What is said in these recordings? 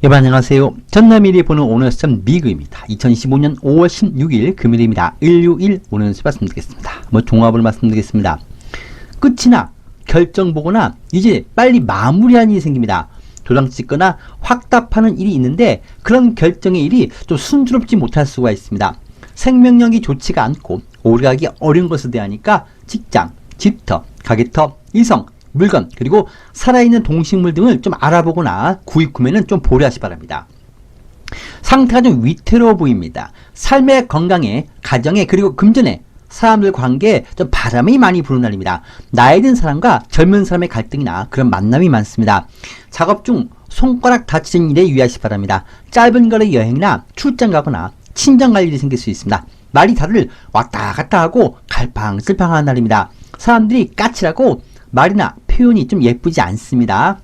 여러분 안녕하세요. 전남일이 보는 오늘 시점 미그입니다. 2025년 5월 16일 금요일입니다. 161 오늘 연습 말씀드리겠습니다. 종합을 말씀드리겠습니다. 끝이나 결정 보거나 이제 빨리 마무리하는 일이 생깁니다. 도장 찍거나 확답하는 일이 있는데 그런 결정의 일이 좀 순조롭지 못할 수가 있습니다. 생명력이 좋지가 않고 오래가기 어려운 것에 대하니까 직장, 집터, 가게터, 이성, 물건, 그리고 살아있는 동식물 등을 좀 알아보거나 구입 구매는 좀 보류하시 바랍니다. 상태가 좀 위태로워 보입니다. 삶의 건강에, 가정에, 그리고 금전에, 사람들 관계에 좀 바람이 많이 부는 날입니다. 나이 든 사람과 젊은 사람의 갈등이나 그런 만남이 많습니다. 작업 중 손가락 다치는 일에 유의하시 바랍니다. 짧은 거리 여행이나 출장 가거나 친정 갈 일이 생길 수 있습니다. 말이 다들 왔다 갔다 하고 갈팡질팡한 날입니다. 사람들이 까칠하고 말이나 표현이 좀 예쁘지 않습니다.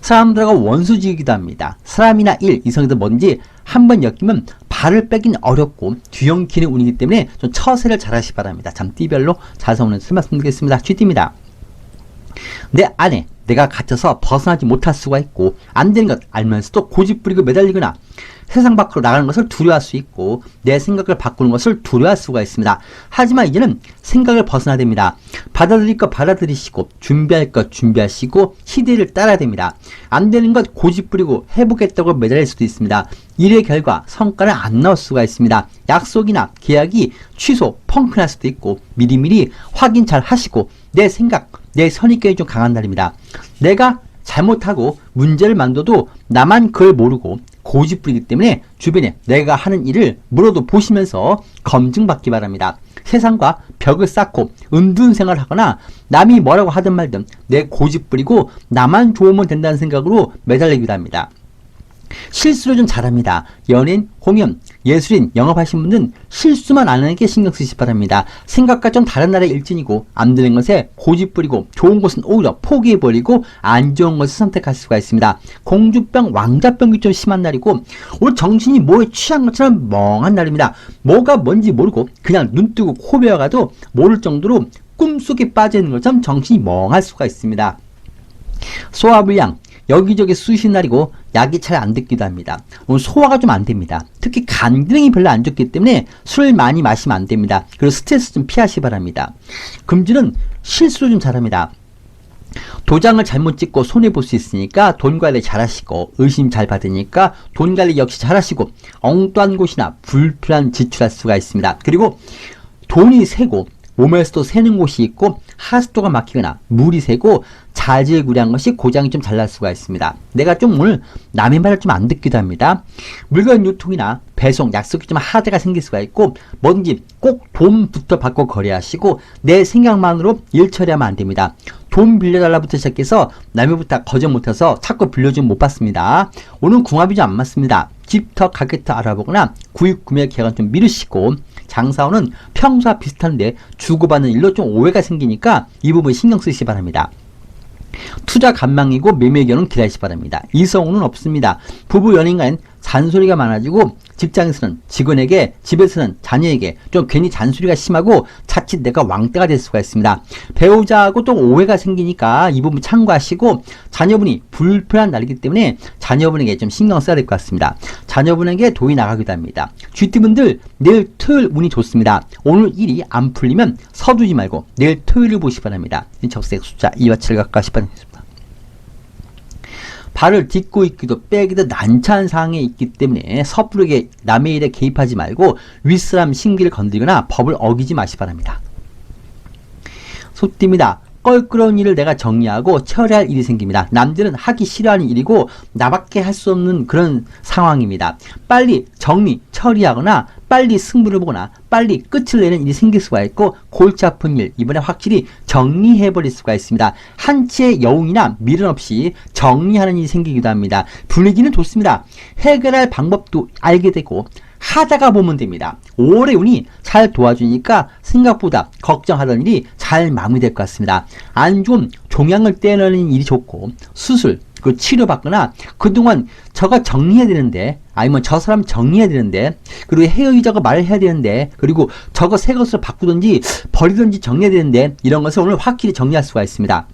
사람들과 원수지기도 합니다. 사람이나 일, 이성이든 뭔지 한번 엮이면 발을 빼긴 어렵고 뒤엉키는 운이기 때문에 좀 처세를 잘 하시 바랍니다. 잠띠별로 자성오는 말씀드리겠습니다. 쥐띠입니다. 내 안에 내가 갇혀서 벗어나지 못할 수가 있고 안 되는 것 알면서도 고집부리고 매달리거나 세상 밖으로 나가는 것을 두려워할 수 있고 내 생각을 바꾸는 것을 두려워할 수가 있습니다. 하지만 이제는 생각을 벗어나야 됩니다. 받아들일 것 받아들이시고 준비할 것 준비하시고 시대를 따라야 됩니다. 안 되는 것 고집부리고 해보겠다고 매달릴 수도 있습니다. 일의 결과 성과는 안 나올 수가 있습니다. 약속이나 계약이 취소, 펑크날 수도 있고 미리미리 확인 잘 하시고 내 생각, 내 선입견이 좀 강한 날입니다. 내가 잘못하고 문제를 만들어도 나만 그걸 모르고 고집부리기 때문에 주변에 내가 하는 일을 물어도 보시면서 검증받기 바랍니다. 세상과 벽을 쌓고 은둔 생활을 하거나 남이 뭐라고 하든 말든 내 고집부리고 나만 좋으면 된다는 생각으로 매달리기도 합니다. 실수를 좀 잘합니다. 연예인, 공연, 예술인, 영업하신 분들은 실수만 안 하는 게 신경 쓰시기 바랍니다. 생각과 좀 다른 나라의 일진이고 안 되는 것에 고집부리고 좋은 것은 오히려 포기해버리고 안 좋은 것을 선택할 수가 있습니다. 공주병, 왕자병이 좀 심한 날이고 오늘 정신이 뭐에 취한 것처럼 멍한 날입니다. 뭐가 뭔지 모르고 그냥 눈 뜨고 코 베어가도 모를 정도로 꿈속에 빠져있는 것처럼 정신이 멍할 수가 있습니다. 소화불량, 여기저기 쑤신 날이고 약이 잘 안 듣기도 합니다. 오늘 소화가 좀 안 됩니다. 특히 간 기능이 별로 안 좋기 때문에 술을 많이 마시면 안 됩니다. 그리고 스트레스 좀 피하시 바랍니다. 금주는 실수를 좀 잘합니다. 도장을 잘못 찍고 손해볼 수 있으니까 돈 관리 잘 하시고 의심 잘 받으니까 돈 관리 역시 잘 하시고 엉뚱한 곳이나 불필요한 지출할 수가 있습니다. 그리고 돈이 새고 몸에서도 새는 곳이 있고 하수도가 막히거나 물이 새고 자질구레한 것이 고장이 좀 잘 날 수가 있습니다. 내가 좀 오늘 남의 말을 좀 안 듣기도 합니다. 물건 유통이나 배송, 약속이 좀 하자가 생길 수가 있고 뭐든지 꼭 돈부터 받고 거래하시고 내 생각만으로 일 처리하면 안 됩니다. 돈 빌려달라부터 시작해서 남의 부탁 거절 못해서 자꾸 빌려주면 못 받습니다. 오늘 궁합이 좀 안 맞습니다. 집터, 가게터 알아보거나 구입, 구매 계약은 좀 미루시고 장사원은 평소와 비슷한데 주고받는 일로 좀 오해가 생기니까 이 부분 신경 쓰시기 바랍니다. 투자 간망이고 매매 경우는 기다리시 바랍니다. 이성우는 없습니다. 부부 연인 간엔 잔소리가 많아지고 직장에서는 직원에게, 집에서는 자녀에게 좀 괜히 잔소리가 심하고 자칫 내가 왕따가 될 수가 있습니다. 배우자하고 또 오해가 생기니까 이 부분 참고하시고 자녀분이 불편한 날이기 때문에 자녀분에게 좀 신경 써야 될 것 같습니다. 자녀분에게 돈이 나가기도 합니다. 쥐띠분들 내일 토요일 운이 좋습니다. 오늘 일이 안 풀리면 서두지 말고 내일 토요일을 보시기 바랍니다. 적색 숫자 2와 7 가까이 바랍니다. 발을 딛고 있기도 빼기도 난처한 상황에 있기 때문에 섣부르게 남의 일에 개입하지 말고 윗사람 신기를 건드리거나 법을 어기지 마시 바랍니다. 소띠입니다. 껄끄러운 일을 내가 정리하고 처리할 일이 생깁니다. 남들은 하기 싫어하는 일이고 나밖에 할 수 없는 그런 상황입니다. 빨리 정리, 처리하거나 빨리 승부를 보거나 빨리 끝을 내는 일이 생길 수가 있고 골치 아픈 일 이번에 확실히 정리해버릴 수가 있습니다. 한치의 여운이나 미련 없이 정리하는 일이 생기기도 합니다. 분위기는 좋습니다. 해결할 방법도 알게 되고 하다가 보면 됩니다. 올해 운이 잘 도와주니까 생각보다 걱정하던 일이 잘 마무리될 것 같습니다. 안 좋은 종양을 떼내는 일이 좋고 수술, 그 치료받거나 그동안 저거 정리해야 되는데 아니면 저 사람 정리해야 되는데 그리고 헤어지자고 말을 해야 되는데 그리고 저거 새 것으로 바꾸든지 버리든지 정리해야 되는데 이런 것을 오늘 확실히 정리할 수가 있습니다.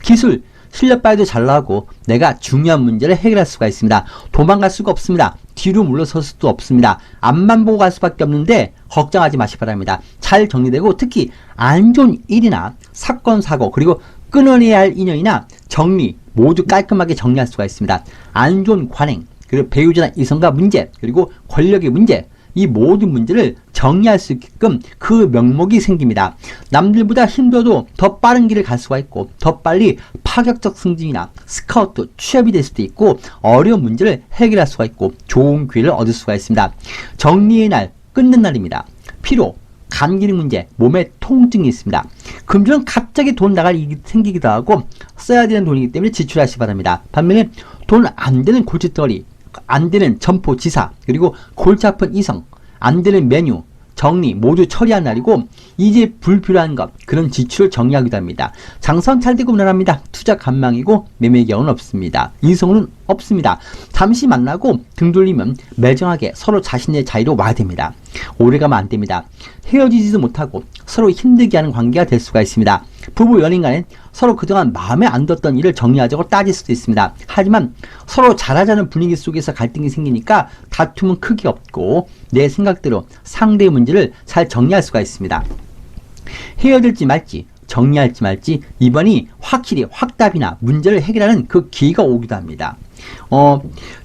기술, 실력 발휘도 잘 나오고 내가 중요한 문제를 해결할 수가 있습니다. 도망갈 수가 없습니다. 뒤로 물러설 수도 없습니다. 앞만 보고 갈 수밖에 없는데 걱정하지 마시기 바랍니다. 잘 정리되고 특히 안 좋은 일이나 사건, 사고, 그리고 끊어내야 할 인연이나 정리 모두 깔끔하게 정리할 수가 있습니다. 안 좋은 관행, 그리고 배우자나 이성과 문제, 그리고 권력의 문제, 이 모든 문제를 정리할 수 있게끔 그 명목이 생깁니다. 남들보다 힘들어도 더 빠른 길을 갈 수가 있고 더 빨리 파격적 승진이나 스카우트, 취업이 될 수도 있고 어려운 문제를 해결할 수가 있고 좋은 기회를 얻을 수가 있습니다. 정리의 날, 끊는 날입니다. 피로, 감기능 문제, 몸에 통증이 있습니다. 금주는 갑자기 돈 나갈 일이 생기기도 하고 써야 되는 돈이기 때문에 지출하시기 바랍니다. 반면에 돈 안 되는 골칫덩어리, 안 되는 점포 지사, 그리고 골치 아픈 이성, 안 되는 메뉴, 정리 모두 처리한 날이고 이제 불필요한 것, 그런 지출을 정리하기도 합니다. 장사는 잘 되고 무난합니다. 투자 간망이고 매매 경우는 없습니다. 이성은 없습니다. 잠시 만나고 등 돌리면 매정하게 서로 자신의 자리로 와야 됩니다. 오래가면 안 됩니다. 헤어지지도 못하고 서로 힘들게 하는 관계가 될 수가 있습니다. 부부 연인 간엔 서로 그동안 마음에 안 들었던 일을 정리하자고 따질 수도 있습니다. 하지만 서로 잘하자는 분위기 속에서 갈등이 생기니까 다툼은 크게 없고 내 생각대로 상대의 문제를 잘 정리할 수가 있습니다. 헤어질지 말지, 정리할지 말지 이번이 확실히 확답이나 문제를 해결하는 그 기회가 오기도 합니다.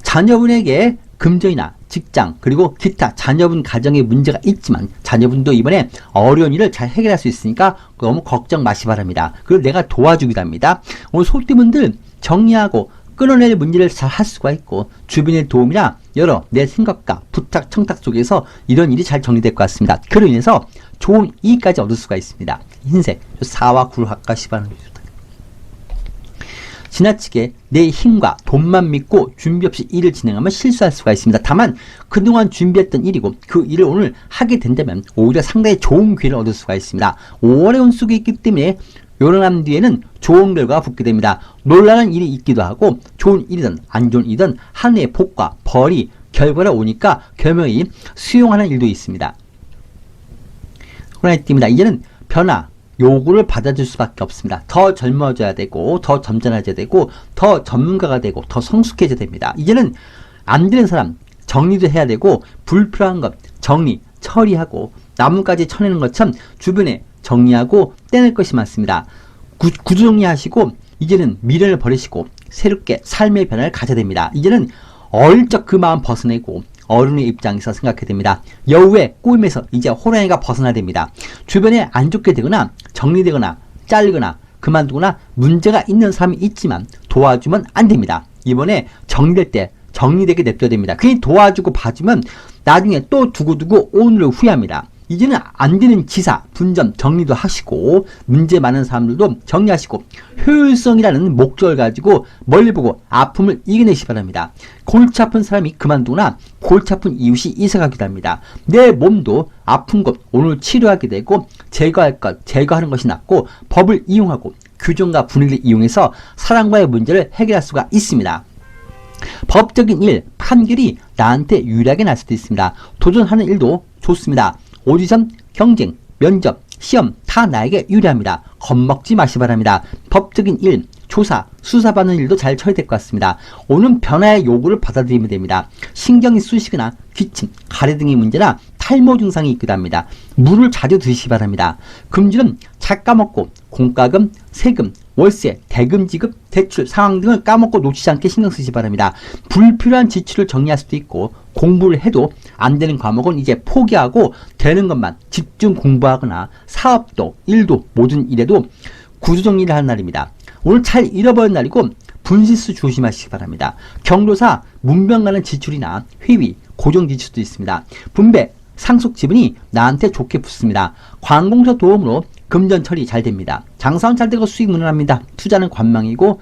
자녀분에게 금전이나 직장, 그리고 기타 자녀분 가정에 문제가 있지만 자녀분도 이번에 어려운 일을 잘 해결할 수 있으니까 너무 걱정 마시 바랍니다. 그리고 내가 도와주기도 합니다. 오늘 소띠분들 정리하고 끊어낼 문제를 잘 할 수가 있고 주변의 도움이나 여러 내 생각과 부탁, 청탁 속에서 이런 일이 잘 정리될 것 같습니다. 그로 인해서 좋은 이익까지 얻을 수가 있습니다. 흰색, 4와 9를 가까시바는 지나치게 내 힘과 돈만 믿고 준비 없이 일을 진행하면 실수할 수가 있습니다. 다만 그동안 준비했던 일이고 그 일을 오늘 하게 된다면 오히려 상당히 좋은 기회를 얻을 수가 있습니다. 5월의 운수가 있기 때문에 요런한 뒤에는 좋은 결과가 붙게 됩니다. 놀라는 일이 있기도 하고 좋은 일이든 안 좋은 일이든 한 해의 복과 벌이 결과가 오니까 겸허히 수용하는 일도 있습니다. 그러나 띠입니다. 이제는 변화, 요구를 받아줄 수밖에 없습니다. 더 젊어져야 되고 더 점잖아져야 되고 더 전문가가 되고 더 성숙해져야 됩니다. 이제는 안 되는 사람 정리도 해야 되고 불필요한 것 정리, 처리하고 나무까지 쳐내는 것처럼 주변에 정리하고 떼낼 것이 많습니다. 구조 정리하시고 이제는 미련을 버리시고 새롭게 삶의 변화를 가져야 됩니다. 이제는 어릴 적 그 마음 벗어내고 어른의 입장에서 생각해야 됩니다. 여우의 꼬임에서 이제 호랑이가 벗어나야 됩니다. 주변에 안 좋게 되거나 정리되거나 잘리거나 그만두거나 문제가 있는 사람이 있지만 도와주면 안 됩니다. 이번에 정리될 때 정리되게 냅둬야 됩니다. 괜히 도와주고 봐주면 나중에 또 두고두고 오늘을 후회합니다. 이제는 안 되는 지사, 분점 정리도 하시고 문제 많은 사람들도 정리하시고 효율성이라는 목적을 가지고 멀리 보고 아픔을 이겨내시기 바랍니다. 골치 아픈 사람이 그만두거나 골치 아픈 이웃이 이사가기도 합니다. 내 몸도 아픈 것 오늘 치료하게 되고 제거할 것 제거하는 것이 낫고 법을 이용하고 규정과 분위기를 이용해서 사람과의 문제를 해결할 수가 있습니다. 법적인 일, 판결이 나한테 유리하게 날 수도 있습니다. 도전하는 일도 좋습니다. 오디션, 경쟁, 면접, 시험 다 나에게 유리합니다. 겁먹지 마시 바랍니다. 법적인 일, 조사, 수사받는 일도 잘 처리될 것 같습니다. 오는 변화의 요구를 받아들이면 됩니다. 신경이 쑤시거나 기침, 가래 등의 문제나 탈모 증상이 있기도 합니다. 물을 자주 드시기 바랍니다. 금주는 잘 까먹고 공과금, 세금, 월세, 대금 지급, 대출 상황 등을 까먹고 놓치지 않게 신경 쓰시기 바랍니다. 불필요한 지출을 정리할 수도 있고 공부를 해도 안 되는 과목은 이제 포기하고 되는 것만 집중 공부하거나 사업도 일도 모든 일에도 구조정리를 하는 날입니다. 오늘 잘 잃어버린 날이고 분실수 조심하시기 바랍니다. 경로사 문명 가는 지출이나 회비, 고정 지출도 있습니다. 분배, 상속 지분이 나한테 좋게 붙습니다. 관공서 도움으로 금전 처리 잘 됩니다. 장사는 잘 되고 수익 무난합니다. 투자는 관망이고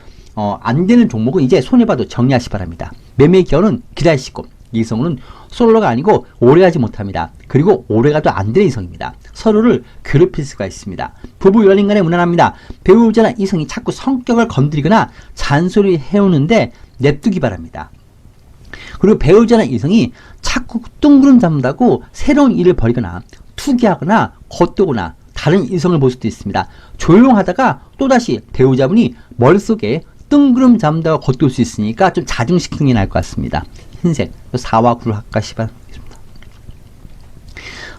안 되는 종목은 이제 손해봐도 정리하시기 바랍니다. 매매 기간은 기다리시고 이성은 솔로가 아니고 오래가지 못합니다. 그리고 오래가도 안 되는 이성입니다. 서로를 괴롭힐 수가 있습니다. 부부 연인 간에 무난합니다. 배우자나 이성이 자꾸 성격을 건드리거나 잔소리 해오는데 냅두기 바랍니다. 그리고 배우자나 이성이 자꾸 뚱그름 잡는다고 새로운 일을 벌이거나 투기하거나 겉도거나 다른 이성을 볼 수도 있습니다. 조용하다가 또다시 배우자분이 머릿속에 뜬구름 잠다가 겉돌 수 있으니까 좀 자중시키는 게 나을 것 같습니다. 흰색 4와 9를 학과시 바라겠습니다.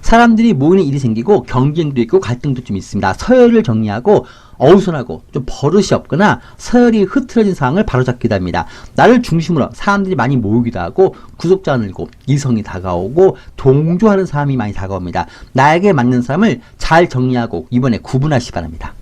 사람들이 모이는 일이 생기고 경쟁도 있고 갈등도 좀 있습니다. 서열을 정리하고 어우선하고 좀 버릇이 없거나 서열이 흐트러진 상황을 바로잡기도 합니다. 나를 중심으로 사람들이 많이 모이기도 하고 구속자가 늘고 이성이 다가오고 동조하는 사람이 많이 다가옵니다. 나에게 맞는 사람을 잘 정리하고 이번에 구분하시기 바랍니다.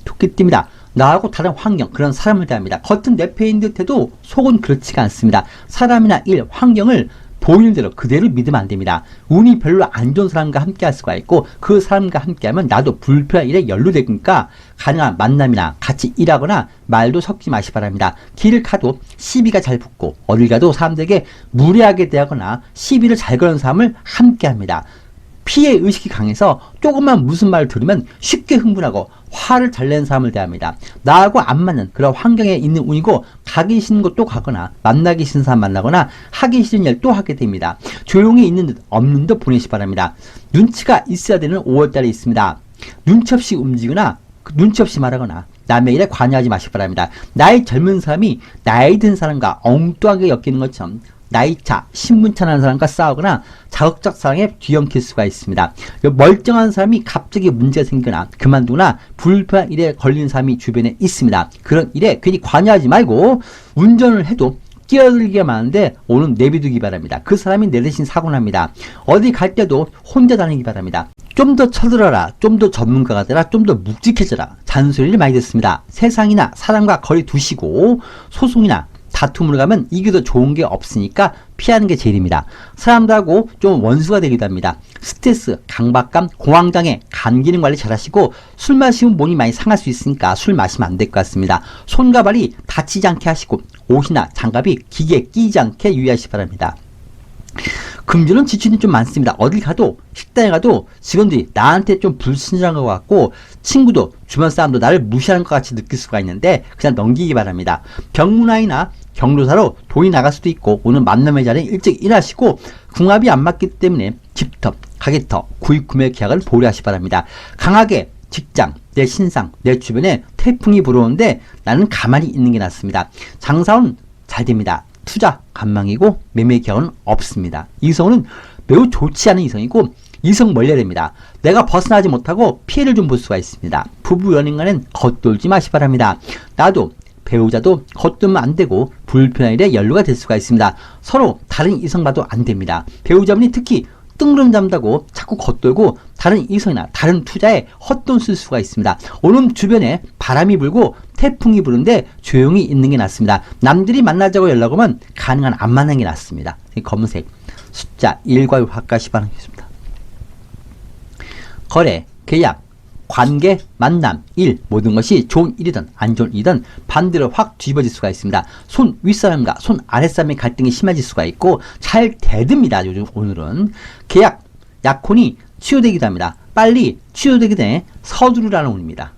토끼띠입니다. 나하고 다른 환경, 그런 사람을 대합니다. 겉은 내패인 듯해도 속은 그렇지가 않습니다. 사람이나 일, 환경을 보이는 대로 그대로 믿으면 안 됩니다. 운이 별로 안 좋은 사람과 함께 할 수가 있고 그 사람과 함께 하면 나도 불편한 일에 연루되니까 가능한 만남이나 같이 일하거나 말도 섞지 마시 바랍니다. 길을 가도 시비가 잘 붙고 어딜 가도 사람들에게 무례하게 대하거나 시비를 잘 거는 사람을 함께 합니다. 피해 의식이 강해서 조금만 무슨 말을 들으면 쉽게 흥분하고 화를 잘 내는 사람을 대합니다. 나하고 안 맞는 그런 환경에 있는 운이고 가기 싫은 곳 또 가거나 만나기 싫은 사람 만나거나 하기 싫은 일 또 하게 됩니다. 조용히 있는 듯 없는 듯 보내시 바랍니다. 눈치가 있어야 되는 5월달에 있습니다. 눈치 없이 움직이거나 눈치 없이 말하거나 남의 일에 관여하지 마시기 바랍니다. 나이 젊은 사람이 나이 든 사람과 엉뚱하게 엮이는 것처럼 나이차, 신분차 나는 사람과 싸우거나 자극적 상황에 뒤엉킬 수가 있습니다. 멀쩡한 사람이 갑자기 문제가 생기거나 그만두거나 불편한 일에 걸리는 사람이 주변에 있습니다. 그런 일에 괜히 관여하지 말고 운전을 해도 끼어들기가 많은데 오늘 내비두기 바랍니다. 그 사람이 내 대신 사고 납니다. 어디 갈 때도 혼자 다니기 바랍니다. 좀 더 쳐들어라, 좀 더 전문가가 되라, 좀 더 묵직해져라. 잔소리를 많이 듣습니다. 세상이나 사람과 거리 두시고 소송이나 다툼으로 가면 이게 더 좋은 게 없으니까 피하는 게 제일입니다. 사람들하고 좀 원수가 되기도 합니다. 스트레스, 강박감, 공황장애, 간 기능 관리 잘 하시고 술 마시면 몸이 많이 상할 수 있으니까 술 마시면 안 될 것 같습니다. 손과 발이 다치지 않게 하시고 옷이나 장갑이 기계에 끼지 않게 유의하시기 바랍니다. 금주는 지출이 좀 많습니다. 어딜 가도 식당에 가도 직원들이 나한테 좀 불친절한 것 같고 친구도 주변 사람도 나를 무시하는 것 같이 느낄 수가 있는데 그냥 넘기기 바랍니다. 병문안이나 경로사로 돈이 나갈 수도 있고 오늘 만남의 자리에 일찍 일하시고 궁합이 안 맞기 때문에 집터, 가게터, 구입 구매 계약을 보류하시기 바랍니다. 강하게 직장, 내 신상, 내 주변에 태풍이 불어오는데 나는 가만히 있는 게 낫습니다. 장사운 잘 됩니다. 투자 관망이고 매매 계약은 없습니다. 이성은 매우 좋지 않은 이성이고 이성 멀려됩니다. 내가 벗어나지 못하고 피해를 좀 볼 수가 있습니다. 부부 연인 간엔 겉돌지 마시 바랍니다. 나도 배우자도 겉돌면 안 되고 불편한 일에 연루가 될 수가 있습니다. 서로 다른 이성 봐도 안 됩니다. 배우자분이 특히 뜬구름 잡다고 자꾸 겉돌고 다른 이성이나 다른 투자에 헛돈 쓸 수가 있습니다. 오늘 주변에 바람이 불고 태풍이 부는데 조용히 있는 게 낫습니다. 남들이 만나자고 연락 오면 가능한 안 만나는 게 낫습니다. 검은색 숫자 1과 6 학과시 반응했습니다. 거래, 계약, 관계, 만남, 일 모든 것이 좋은 일이든 안 좋은 일이든 반대로 확 뒤집어질 수가 있습니다. 손 윗사람과 손 아랫사람의 갈등이 심해질 수가 있고 잘 대듭니다. 요즘 오늘은 계약, 약혼이 치유되기도 합니다. 빨리 치유되기 전에 서두르라는 운입니다.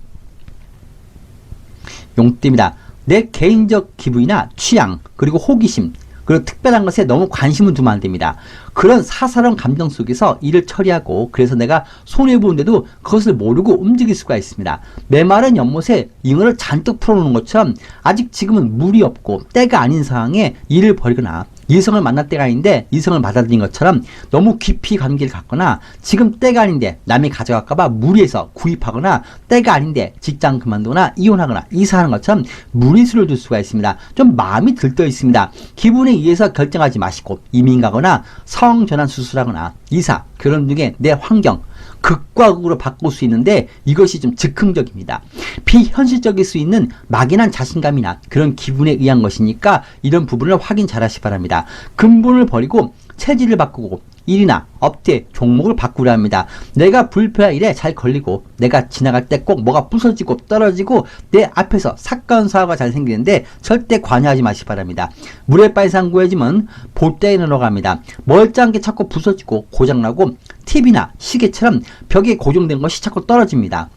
용띠입니다. 내 개인적 기분이나 취향 그리고 호기심 그리고 특별한 것에 너무 관심을 두면 안 됩니다. 그런 사사로운 감정 속에서 일을 처리하고 그래서 내가 손해보는데도 그것을 모르고 움직일 수가 있습니다. 메마른 연못에 잉어를 잔뜩 풀어놓는 것처럼 아직 지금은 물이 없고 때가 아닌 상황에 일을 벌이거나 이성을 만날 때가 아닌데 이성을 받아들인 것처럼 너무 깊이 관계를 갖거나 지금 때가 아닌데 남이 가져갈까봐 무리해서 구입하거나 때가 아닌데 직장 그만두거나 이혼하거나 이사하는 것처럼 무리수를 둘 수가 있습니다. 좀 마음이 들떠 있습니다. 기분에 의해서 결정하지 마시고 이민 가거나 성전환 수술하거나 이사, 결혼 중에 내 환경 극과 극으로 바꿀 수 있는데 이것이 좀 즉흥적입니다. 비현실적일 수 있는 막연한 자신감이나 그런 기분에 의한 것이니까 이런 부분을 확인 잘 하시기 바랍니다. 근본을 버리고 체질을 바꾸고 일이나 업체, 종목을 바꾸려 합니다. 내가 불편한 일에 잘 걸리고 내가 지나갈 때 꼭 뭐가 부서지고 떨어지고 내 앞에서 사건 사고가 잘 생기는데 절대 관여하지 마시기 바랍니다. 물에 빠진 구해지면 볼때에 넘어갑니다. 멀쩡하게 자꾸 부서지고 고장나고 TV나 시계처럼 벽에 고정된 것이 자꾸 떨어집니다.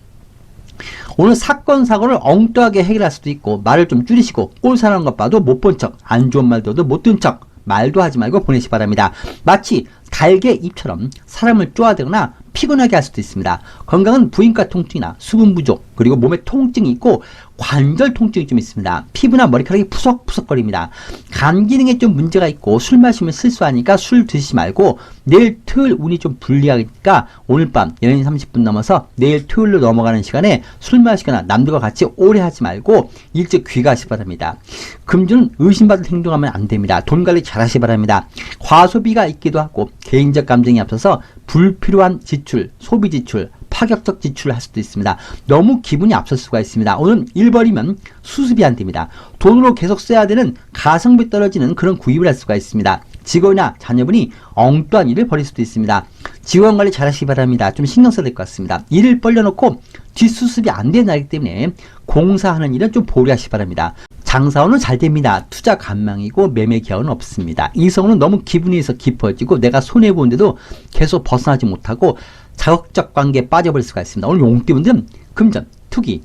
오늘 사건 사고를 엉뚱하게 해결할 수도 있고 말을 좀 줄이시고 꼴사나는 것 봐도 못 본 척, 안 좋은 말 들어도 못 든 척 말도 하지 말고 보내시기 바랍니다. 마치 달개 잎처럼 사람을 쪼아대거나 피곤하게 할 수도 있습니다. 건강은 부인과 통증이나 수분 부족 그리고 몸에 통증이 있고 관절 통증이 좀 있습니다. 피부나 머리카락이 푸석푸석거립니다. 간 기능에 좀 문제가 있고 술 마시면 실수하니까 술 드시지 말고 내일 토요일 운이 좀 불리하니까 오늘 밤 11시 30분 넘어서 내일 토요일로 넘어가는 시간에 술 마시거나 남들과 같이 오래 하지 말고 일찍 귀가하시 바랍니다. 금주는 의심받을 행동하면 안 됩니다. 돈 관리 잘 하시 바랍니다. 과소비가 있기도 하고 개인적 감정이 앞서서 불필요한 지출, 소비 지출, 파격적 지출을 할 수도 있습니다. 너무 기분이 앞설 수가 있습니다. 오늘 일벌이면 수습이 안 됩니다. 돈으로 계속 써야 되는 가성비 떨어지는 그런 구입을 할 수가 있습니다. 직원이나 자녀분이 엉뚱한 일을 벌일 수도 있습니다. 직원 관리 잘 하시기 바랍니다. 좀 신경 써야 될 것 같습니다. 일을 벌려놓고 뒷수습이 안 되는 날이기 때문에 공사하는 일은 좀 보류하시기 바랍니다. 장사운은 잘 됩니다. 투자 관망이고 매매 기한은 없습니다. 이성운은 너무 기분에서 깊어지고 내가 손해보는데도 계속 벗어나지 못하고 자극적 관계에 빠져버릴 수가 있습니다. 오늘 용띠분들은 금전, 투기,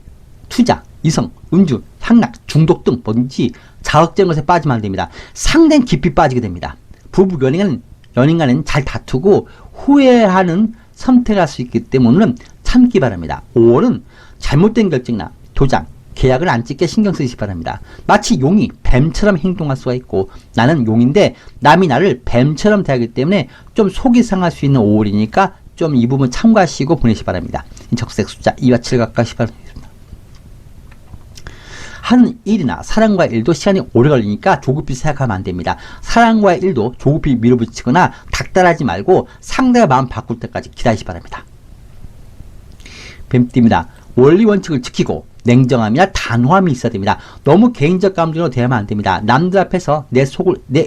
투자, 이성, 음주, 향락, 중독 등 뭐든지 자극적인 것에 빠지면 안 됩니다. 상당히 깊이 빠지게 됩니다. 부부 연인간은 잘 다투고 후회하는 선택할 수 있기 때문에 오늘은 참기 바랍니다. 5월은 잘못된 결정이나 도장, 계약을 안 찍게 신경 쓰시기 바랍니다. 마치 용이 뱀처럼 행동할 수가 있고 나는 용인데 남이 나를 뱀처럼 대하기 때문에 좀 속이 상할 수 있는 5월이니까 좀 이 부분 참고하시고 보내시기 바랍니다. 적색 숫자 2와 7 가까이 바랍니다. 하는 일이나 사랑과의 일도 시간이 오래 걸리니까 조급히 생각하면 안 됩니다. 사랑과의 일도 조급히 밀어붙이거나 닥달하지 말고 상대가 마음 바꿀 때까지 기다리시기 바랍니다. 뱀띠입니다. 원리 원칙을 지키고 냉정함이나 단호함이 있어야 됩니다. 너무 개인적 감정으로 대하면 안 됩니다. 남들 앞에서 내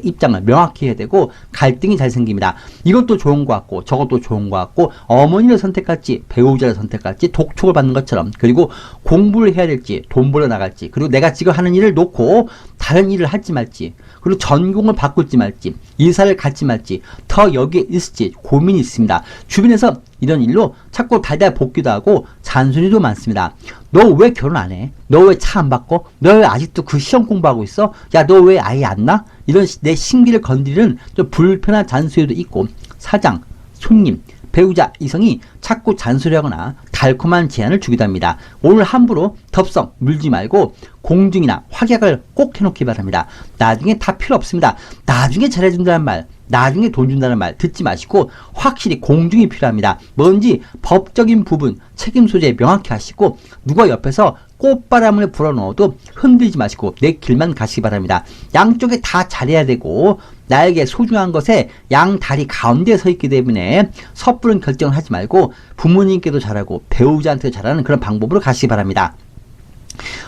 입장을 명확히 해야 되고 갈등이 잘 생깁니다. 이것도 좋은 것 같고 저것도 좋은 것 같고 어머니를 선택할지 배우자를 선택할지 독촉을 받는 것처럼 그리고 공부를 해야 될지 돈 벌어 나갈지 그리고 내가 지금 하는 일을 놓고 다른 일을 할지 말지 그리고 전공을 바꿀지 말지 이사를 갈지 말지 더 여기에 있을지 고민이 있습니다. 주변에서 이런 일로 자꾸 달달 볶기도 하고 잔소리도 많습니다. 너 왜 결혼 안 해? 너 왜 차 안 바꿔? 너 왜 아직도 그 시험 공부하고 있어? 야, 너 왜 아예 안 나? 이런 내 심기를 건드리는 좀 불편한 잔소리도 있고 사장, 손님, 배우자, 이성이 자꾸 잔소리하거나 달콤한 제안을 주기도 합니다. 오늘 함부로 덥석 물지 말고 공증이나 확약을 꼭 해놓기 바랍니다. 나중에 다 필요 없습니다. 나중에 잘해준다는 말 나중에 돈 준다는 말 듣지 마시고 확실히 공증이 필요합니다. 뭔지 법적인 부분 책임 소재 명확히 하시고 누가 옆에서 꽃바람을 불어넣어도 흔들지 마시고 내 길만 가시기 바랍니다. 양쪽에 다 잘해야 되고 나에게 소중한 것에 양 다리 가운데에 서 있기 때문에 섣부른 결정을 하지 말고 부모님께도 잘하고 배우자한테도 잘하는 그런 방법으로 가시기 바랍니다.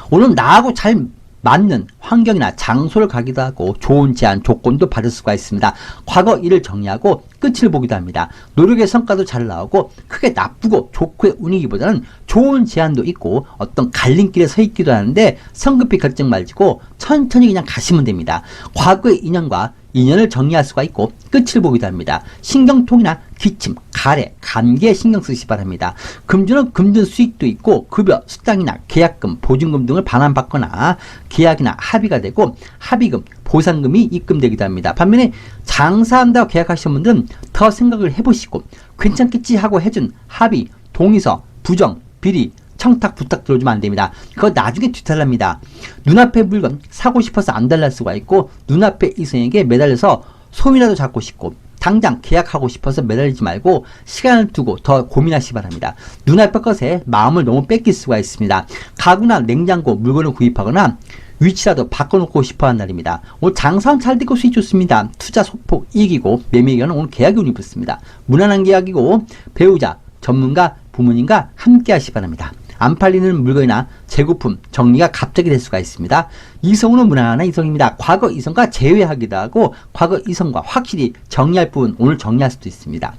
오늘 나하고 잘 맞는 환경이나 장소를 가기도 하고 좋은 제안, 조건도 받을 수가 있습니다. 과거 일을 정리하고 끝을 보기도 합니다. 노력의 성과도 잘 나오고 크게 나쁘고 좋고의 운이기보다는 좋은 제안도 있고 어떤 갈림길에 서 있기도 하는데 성급히 결정 말고 천천히 그냥 가시면 됩니다. 과거의 인연과 인연을 정리할 수가 있고 끝을 보기도 합니다. 신경통이나 기침, 가래, 감기에 신경 쓰시기 바랍니다. 금주는 금전 수익도 있고 급여, 수당이나 계약금, 보증금 등을 반환받거나 계약이나 합의가 되고 합의금, 보상금이 입금되기도 합니다. 반면에 장사한다고 계약하시는 분들은 더 생각을 해보시고 괜찮겠지 하고 해준 합의, 동의서, 부정, 비리, 청탁, 부탁 들어오면 안 됩니다. 그거 나중에 뒤탈납니다. 눈앞에 물건 사고 싶어서 안 달랄 수가 있고 눈앞에 이성에게 매달려서 손이라도 잡고 싶고 당장 계약하고 싶어서 매달리지 말고 시간을 두고 더 고민하시기 바랍니다. 눈앞의 것에 마음을 너무 뺏길 수가 있습니다. 가구나 냉장고 물건을 구입하거나 위치라도 바꿔놓고 싶어하는 날입니다. 오늘 장사는 잘 되고 수익 좋습니다. 투자 소폭 이익이고 매매 기간은 오늘 계약이 운이 붙습니다. 무난한 계약이고 배우자, 전문가, 부모님과 함께 하시기 바랍니다. 안 팔리는 물건이나 재고품 정리가 갑자기 될 수가 있습니다. 이성은 무난한 이성입니다. 과거 이성과 재회하기도 하고 과거 이성과 확실히 정리할 부분 오늘 정리할 수도 있습니다.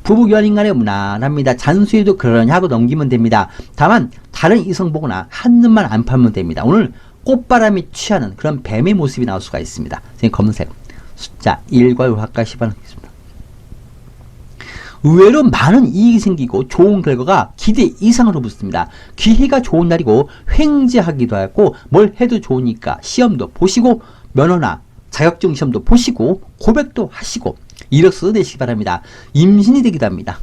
부부 연인 간에 무난합니다. 잔소리도 그러냐 하고 넘기면 됩니다. 다만 다른 이성 보거나 한눈만 안 팔면 됩니다. 오늘 꽃바람이 취하는 그런 뱀의 모습이 나올 수가 있습니다. 검은색 숫자 1과 6 가까이 씹어넣겠습니다. 의외로 많은 이익이 생기고 좋은 결과가 기대 이상으로 붙습니다. 기회가 좋은 날이고 횡재하기도 하고 뭘 해도 좋으니까 시험도 보시고 면허나 자격증 시험도 보시고 고백도 하시고 이력서도 내시기 바랍니다. 임신이 되기도 합니다.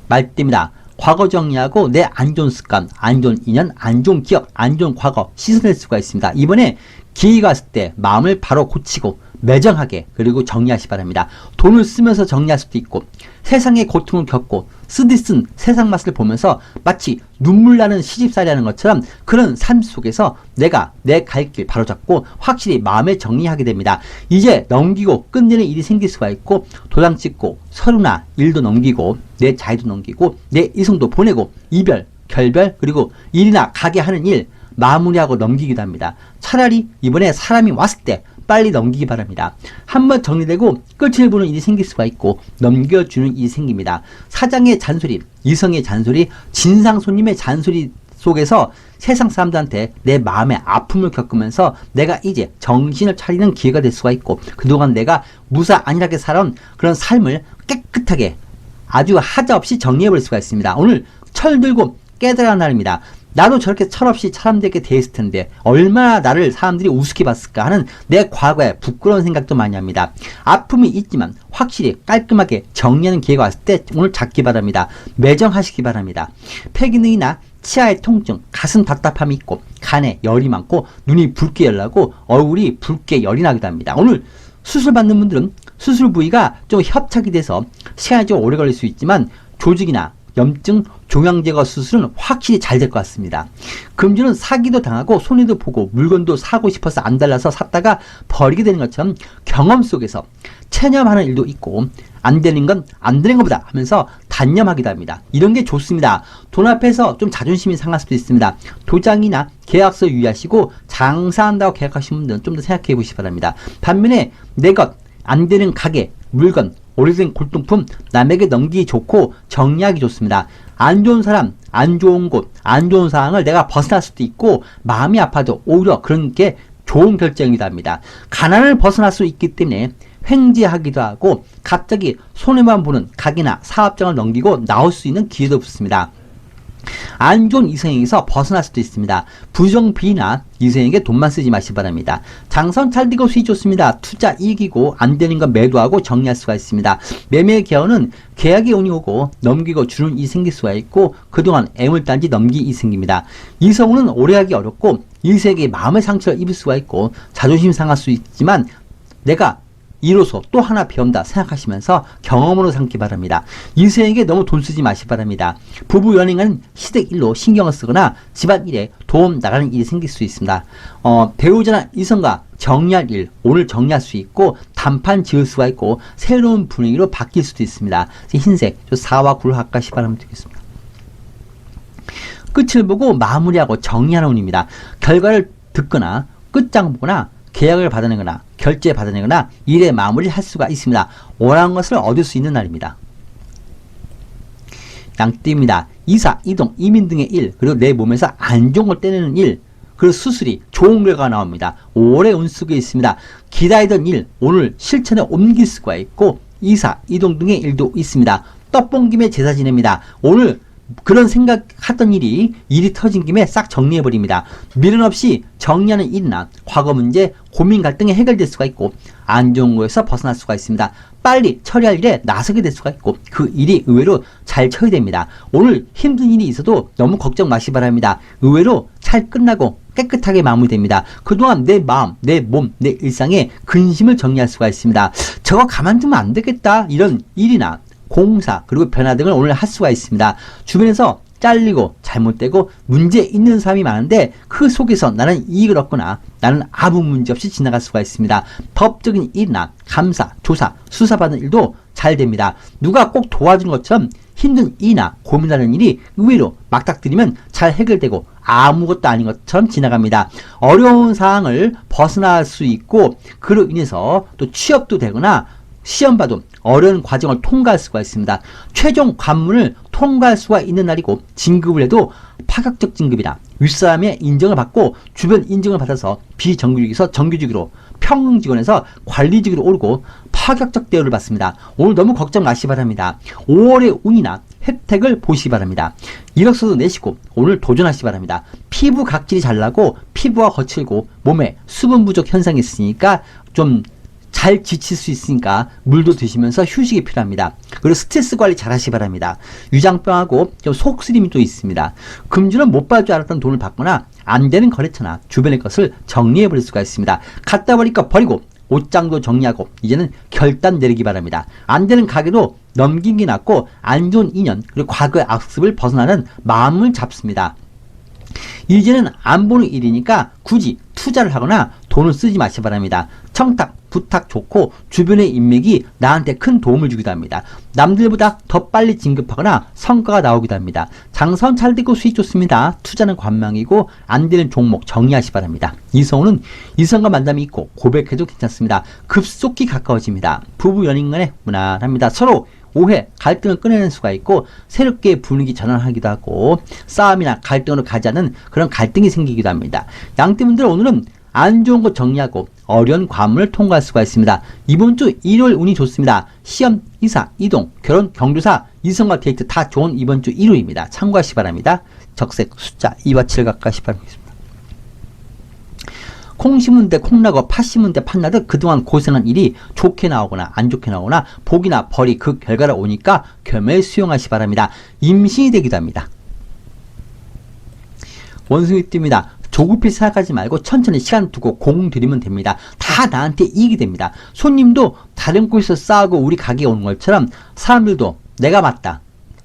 말띠입니다. 과거 정리하고 내 안 좋은 습관, 안 좋은 인연, 안 좋은 기억, 안 좋은 과거 씻어낼 수가 있습니다. 이번에 기회가 왔을 때 마음을 바로 고치고 매정하게 그리고 정리하시 바랍니다. 돈을 쓰면서 정리할 수도 있고 세상의 고통을 겪고 쓰디 쓴 세상 맛을 보면서 마치 눈물 나는 시집살이 하는 것처럼 그런 삶 속에서 내가 내 갈 길 바로잡고 확실히 마음에 정리하게 됩니다. 이제 넘기고 끝내는 일이 생길 수가 있고 도장 찍고 서류나 일도 넘기고 내 자유도 넘기고 내 이성도 보내고 이별, 결별 그리고 일이나 가게 하는 일 마무리하고 넘기기도 합니다. 차라리 이번에 사람이 왔을 때 빨리 넘기기 바랍니다. 한번 정리되고 끝을 보는 일이 생길 수가 있고 넘겨주는 일이 생깁니다. 사장의 잔소리, 이성의 잔소리, 진상 손님의 잔소리 속에서 세상 사람들한테 내 마음의 아픔을 겪으면서 내가 이제 정신을 차리는 기회가 될 수가 있고 그동안 내가 무사 안일하게 살아온 그런 삶을 깨끗하게 아주 하자 없이 정리해볼 수가 있습니다. 오늘 철 들고 깨달은 날입니다. 나도 저렇게 철없이 사람들에게 대했을 텐데 얼마나 나를 사람들이 우습게 봤을까 하는 내 과거에 부끄러운 생각도 많이 합니다. 아픔이 있지만 확실히 깔끔하게 정리하는 기회가 왔을 때 오늘 잡기 바랍니다. 매정하시기 바랍니다. 폐기능이나 치아의 통증, 가슴 답답함이 있고 간에 열이 많고 눈이 붉게 열나고 얼굴이 붉게 열이 나기도 합니다. 오늘 수술 받는 분들은 수술 부위가 좀 협착이 돼서 시간이 좀 오래 걸릴 수 있지만 조직이나 염증, 종양 제거 수술은 확실히 잘 될 것 같습니다. 금주는 사기도 당하고 손해도 보고 물건도 사고 싶어서 안 달라서 샀다가 버리게 되는 것처럼 경험 속에서 체념하는 일도 있고 안 되는 건 안 되는 것보다 하면서 단념하기도 합니다. 이런 게 좋습니다. 돈 앞에서 좀 자존심이 상할 수도 있습니다. 도장이나 계약서 유의하시고 장사한다고 계약하신 분들은 좀 더 생각해 보시기 바랍니다. 반면에 내 것, 안 되는 가게, 물건, 오래된 골동품 남에게 넘기기 좋고 정리하기 좋습니다. 안 좋은 사람, 안 좋은 곳, 안 좋은 상황을 내가 벗어날 수도 있고 마음이 아파도 오히려 그런 게 좋은 결정이기도 합니다. 가난을 벗어날 수 있기 때문에 횡재하기도 하고 갑자기 손해만 보는 가게나 사업장을 넘기고 나올 수 있는 기회도 붙습니다. 안 좋은 이성에게서 벗어날 수도 있습니다. 부정비나 이성에게 돈만 쓰지 마시기 바랍니다. 장선 잘 되고 수익 좋습니다. 투자 이익이고 안 되는 건 매도하고 정리할 수가 있습니다. 매매 개헌은 계약이 운이 오고 넘기고 주는 일이 생길 수가 있고 그동안 애물단지 넘기 일이 생깁니다. 이성은 오래하기 어렵고 이성에게 마음의 상처를 입을 수가 있고 자존심 상할 수 있지만 내가 이로써 또 하나 배운다 생각하시면서 경험으로 삼기 바랍니다. 이성에게 너무 돈 쓰지 마시기 바랍니다. 부부 연행은 시댁일로 신경을 쓰거나 집안일에 도움 나가는 일이 생길 수 있습니다. 배우자나 이성과 정리할 일, 오늘 정리할 수 있고 단판 지을 수가 있고 새로운 분위기로 바뀔 수도 있습니다. 흰색, 4와 9를 가까이 바라면 되겠습니다. 끝을 보고 마무리하고 정리하는 운입니다. 결과를 듣거나 끝장 보거나 계약을 받아내거나 결제 받아내거나 일의 마무리를 할 수가 있습니다. 원하는 것을 얻을 수 있는 날입니다. 양띠입니다. 이사, 이동, 이민 등의 일, 그리고 내 몸에서 안 좋은 걸 떼내는 일, 그리고 수술이 좋은 결과가 나옵니다. 오래 운 속에 있습니다. 기다리던 일, 오늘 실천에 옮길 수가 있고 이사, 이동 등의 일도 있습니다. 떡본 김에 제사 지냅니다. 오늘 그런 생각했던 일이 터진 김에 싹 정리해버립니다. 미련 없이 정리하는 일이나 과거 문제, 고민 갈등이 해결될 수가 있고 안 좋은 거에서 벗어날 수가 있습니다. 빨리 처리할 일에 나서게 될 수가 있고 그 일이 의외로 잘 처리됩니다. 오늘 힘든 일이 있어도 너무 걱정 마시기 바랍니다. 의외로 잘 끝나고 깨끗하게 마무리됩니다. 그동안 내 마음, 내 몸, 내 일상에 근심을 정리할 수가 있습니다. 저거 가만두면 안 되겠다 이런 일이나 공사 그리고 변화 등을 오늘 할 수가 있습니다. 주변에서 잘리고 잘못되고 문제 있는 사람이 많은데 그 속에서 나는 이익을 얻거나 나는 아무 문제 없이 지나갈 수가 있습니다. 법적인 일이나 감사, 조사, 수사받는 일도 잘 됩니다. 누가 꼭 도와주는 것처럼 힘든 일이나 고민하는 일이 의외로 막닥뜨리면 잘 해결되고 아무것도 아닌 것처럼 지나갑니다. 어려운 상황을 벗어날 수 있고 그로 인해서 또 취업도 되거나 시험 봐도 어려운 과정을 통과할 수가 있습니다. 최종 관문을 통과할 수가 있는 날이고 진급을 해도 파격적 진급이다. 윗사람의 인정을 받고 주변 인정을 받아서 비정규직에서 정규직으로 평직원에서 관리직으로 오르고 파격적 대우를 받습니다. 오늘 너무 걱정 마시기 바랍니다. 5월의 운이나 혜택을 보시기 바랍니다. 이력서도 내시고 오늘 도전하시기 바랍니다. 피부 각질이 잘 나고 피부가 거칠고 몸에 수분 부족 현상이 있으니까 좀 잘 지칠 수 있으니까 물도 드시면서 휴식이 필요합니다. 그리고 스트레스 관리 잘 하시기 바랍니다. 유장병하고 좀 속쓰림이 또 있습니다. 금주는 못 받을 줄 알았던 돈을 받거나 안 되는 거래처나 주변의 것을 정리해 버릴 수가 있습니다. 갖다 버릴 거 버리고 옷장도 정리하고 이제는 결단 내리기 바랍니다. 안 되는 가게도 넘긴 게 낫고 안 좋은 인연 그리고 과거의 악습을 벗어나는 마음을 잡습니다. 이제는 안 보는 일이니까 굳이 투자를 하거나 돈을 쓰지 마시기 바랍니다. 청탁, 부탁 좋고 주변의 인맥이 나한테 큰 도움을 주기도 합니다. 남들보다 더 빨리 진급하거나 성과가 나오기도 합니다. 장사는 잘 되고 수익 좋습니다. 투자는 관망이고 안 되는 종목 정리하시기 바랍니다. 이성우는 이성과 만남이 있고 고백해도 괜찮습니다. 급속히 가까워집니다. 부부 연인 간에 무난합니다. 서로 오해, 갈등을 꺼내는 수가 있고 새롭게 분위기 전환하기도 하고 싸움이나 갈등으로 가지 않는 그런 갈등이 생기기도 합니다. 양띠분들 오늘은 안 좋은 거 정리하고 어려운 관문을 통과할 수가 있습니다. 이번 주 일요일 운이 좋습니다. 시험, 이사, 이동, 결혼, 경조사, 이성과 데이트 다 좋은 이번 주 일요일입니다. 참고하시기 바랍니다. 적색 숫자 2와 7 가까이 바라겠습니다. 콩 심은 데 콩나고 팥 심은 데 팥나듯 그동안 고생한 일이 좋게 나오거나 안 좋게 나오거나 복이나 벌이 그 결과를 오니까 겸해 수용하시기 바랍니다. 임신이 되기도 합니다. 원숭이 띠입니다. 조급히 생각하지 말고 천천히 시간 두고 공 들이면 됩니다. 다 나한테 이익이 됩니다. 손님도 다른 곳에서 싸우고 우리 가게에 오는 것처럼 사람들도 내가 맞다,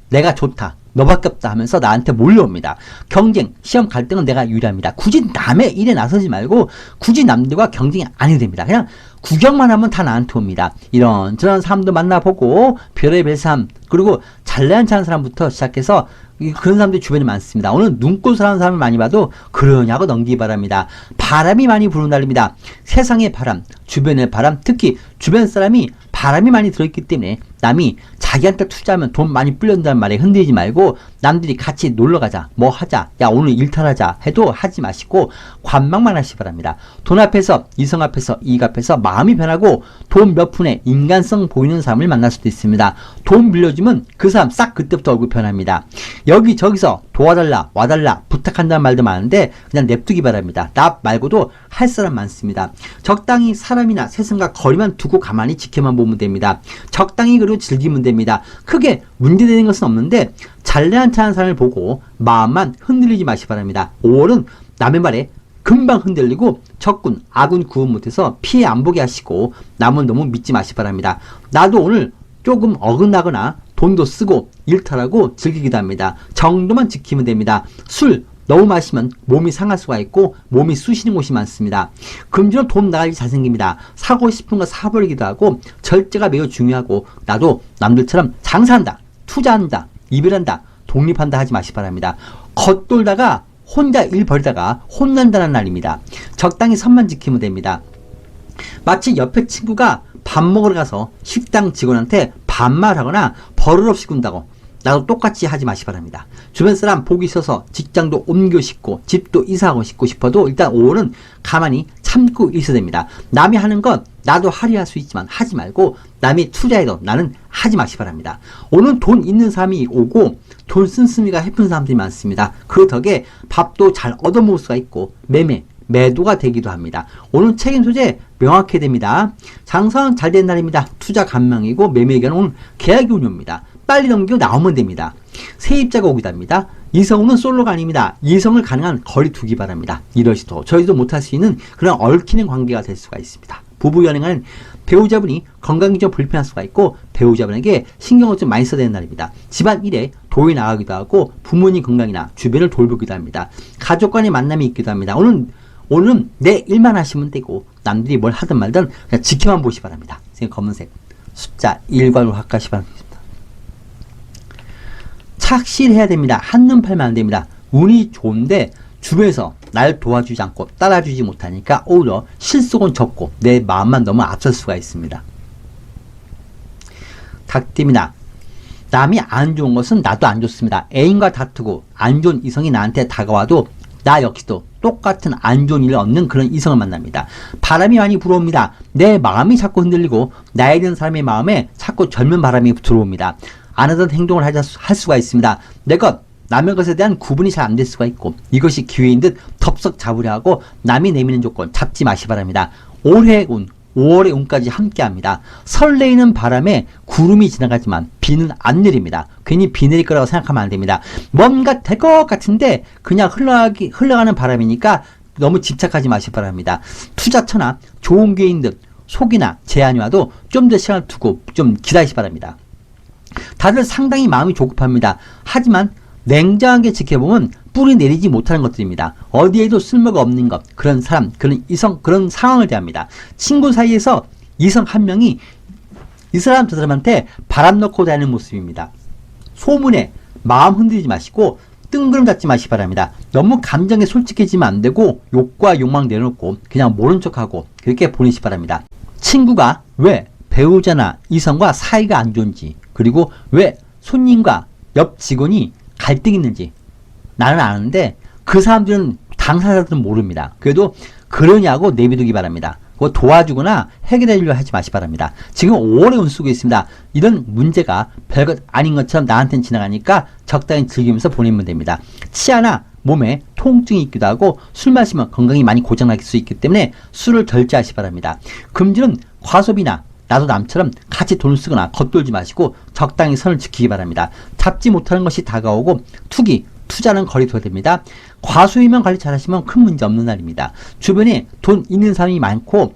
내가 좋다, 너밖에 없다 하면서 나한테 몰려옵니다. 경쟁, 시험 갈등은 내가 유리합니다. 굳이 남의 일에 나서지 말고 굳이 남들과 경쟁이 안 해도 됩니다. 그냥 구경만 하면 다 나한테 옵니다. 이런저런 사람도 만나보고 별의별 삶 그리고 잘난 체한 사람부터 시작해서 그런 사람들이 주변에 많습니다. 오늘 눈꽃을 하는 사람을 많이 봐도 그러냐고 넘기기 바랍니다. 바람이 많이 부는 날입니다. 세상의 바람, 주변의 바람, 특히 주변 사람이 바람이 많이 들어있기 때문에 남이 자기한테 투자하면 돈 많이 불린다는 말에 흔들리지 말고 남들이 같이 놀러가자, 뭐 하자, 야 오늘 일탈하자 해도 하지 마시고 관망만 하시기 바랍니다. 돈 앞에서, 이성 앞에서, 이익 앞에서 마음이 변하고 돈 몇 푼에 인간성 보이는 사람을 만날 수도 있습니다. 돈 빌려주면 그 사람 싹 그때부터 얼굴 변합니다. 여기저기서 도와달라, 와달라, 부탁한다는 말도 많은데 그냥 냅두기 바랍니다. 나 말고도 할 사람 많습니다. 적당히 사람이나 세상과 거리만 두고 가만히 지켜만 보면 됩니다. 적당히 그리고 즐기면 됩니다. 크게 문제되는 것은 없는데 잘난 체한 사람을 보고 마음만 흔들리지 마시기 바랍니다. 5월은 남의 말에 금방 흔들리고 적군, 아군 구분 못해서 피해 안 보게 하시고 남은 너무 믿지 마시기 바랍니다. 나도 오늘 조금 어긋나거나 돈도 쓰고 일탈하고 즐기기도 합니다. 정도만 지키면 됩니다. 술 너무 마시면 몸이 상할 수가 있고 몸이 쑤시는 곳이 많습니다. 금주는 돈 나갈 일이 잘생깁니다. 사고 싶은 거 사버리기도 하고 절제가 매우 중요하고 나도 남들처럼 장사한다, 투자한다, 이별한다, 독립한다 하지 마시기 바랍니다. 겉돌다가 혼자 일 벌이다가 혼난다는 날입니다. 적당히 선만 지키면 됩니다. 마치 옆에 친구가 밥 먹으러 가서 식당 직원한테 반말하거나 버릇 없이 군다고 나도 똑같이 하지 마시기 바랍니다. 주변 사람 보기 있어서 직장도 옮겨 싶고 집도 이사하고 싶어도 일단 5월은 가만히 참고 있어야 됩니다. 남이 하는 건 나도 하려 할 수 있지만 하지 말고 남이 투자해도 나는 하지 마시기 바랍니다. 오늘 돈 있는 사람이 오고 돈 씀씀이가 해픈 사람들이 많습니다. 그 덕에 밥도 잘 얻어먹을 수가 있고 매도가 되기도 합니다. 오늘 책임 소재 명확해야 됩니다. 장사는 잘 된 날입니다. 투자 간망이고 매매 의견은 오늘 계약이 운용입니다. 빨리 넘기고 나오면 됩니다. 세입자가 오기도 합니다. 이성은 솔로가 아닙니다. 이성을 가능한 거리 두기 바랍니다. 이러시도 저희도 못할 수 있는 그런 얽히는 관계가 될 수가 있습니다. 부부 연애는 배우자분이 건강이 좀 불편할 수가 있고 배우자분에게 신경을 좀 많이 써야 되는 날입니다. 집안 일에 도움이 나가기도 하고 부모님 건강이나 주변을 돌보기도 합니다. 가족 간의 만남이 있기도 합니다. 오늘은 내 일만 하시면 되고 남들이 뭘 하든 말든 그냥 지켜만 보시기 바랍니다. 검은색 숫자 1관으로 합가시 바랍니다. 착실해야 됩니다. 한눈 팔면 안 됩니다. 운이 좋은데 주변에서 날 도와주지 않고 따라주지 못하니까 오히려 실속은 적고 내 마음만 너무 앞설 수가 있습니다. 닭띠입니다. 남이 안 좋은 것은 나도 안 좋습니다. 애인과 다투고 안 좋은 이성이 나한테 다가와도 나 역시도 똑같은 안 좋은 일을 얻는 그런 이성을 만납니다. 바람이 많이 불어옵니다. 내 마음이 자꾸 흔들리고 나에 대한 사람의 마음에 자꾸 젊은 바람이 들어옵니다. 안 하던 행동을 할 수가 있습니다. 내 것, 남의 것에 대한 구분이 잘 안 될 수가 있고 이것이 기회인 듯 덥석 잡으려 하고 남이 내미는 조건 잡지 마시기 바랍니다. 올해의 운, 5월의 운까지 함께합니다. 설레이는 바람에 구름이 지나가지만 비는 안 내립니다. 괜히 비 내릴 거라고 생각하면 안 됩니다. 뭔가 될 것 같은데 그냥 흘러가는 바람이니까 너무 집착하지 마시기 바랍니다. 투자처나 좋은 기회인 듯 속이나 제안이 와도 좀 더 시간을 두고 좀 기다리시 바랍니다. 다들 상당히 마음이 조급합니다. 하지만 냉정하게 지켜보면 뿌리 내리지 못하는 것들입니다. 어디에도 쓸모가 없는 것, 그런 사람, 그런 이성, 그런 상황을 대합니다. 친구 사이에서 이성 한 명이 이 사람 저 사람한테 바람 넣고 다니는 모습입니다. 소문에 마음 흔들리지 마시고 뜬구름 잡지 마시기 바랍니다. 너무 감정에 솔직해지면 안 되고 욕과 욕망 내놓고 그냥 모른 척하고 그렇게 보내시기 바랍니다. 친구가 왜 배우자나 이성과 사이가 안 좋은지, 그리고 왜 손님과 옆 직원이 갈등이 있는지 나는 아는데 그 사람들은 당사자들은 모릅니다. 그래도 그러냐고 내비두기 바랍니다. 그거 도와주거나 해결하려고 하지 마시기 바랍니다. 지금 5월의 운 쓰고 있습니다. 이런 문제가 별것 아닌 것처럼 나한테는 지나가니까 적당히 즐기면서 보내면 됩니다. 치아나 몸에 통증이 있기도 하고 술 마시면 건강이 많이 고장날 수 있기 때문에 술을 절제하시기 바랍니다. 금주는 과소비나 나도 남처럼 같이 돈을 쓰거나 겉돌지 마시고 적당히 선을 지키기 바랍니다. 잡지 못하는 것이 다가오고 투자는 거리둬야 됩니다. 과소비만 관리 잘하시면 큰 문제 없는 날입니다. 주변에 돈 있는 사람이 많고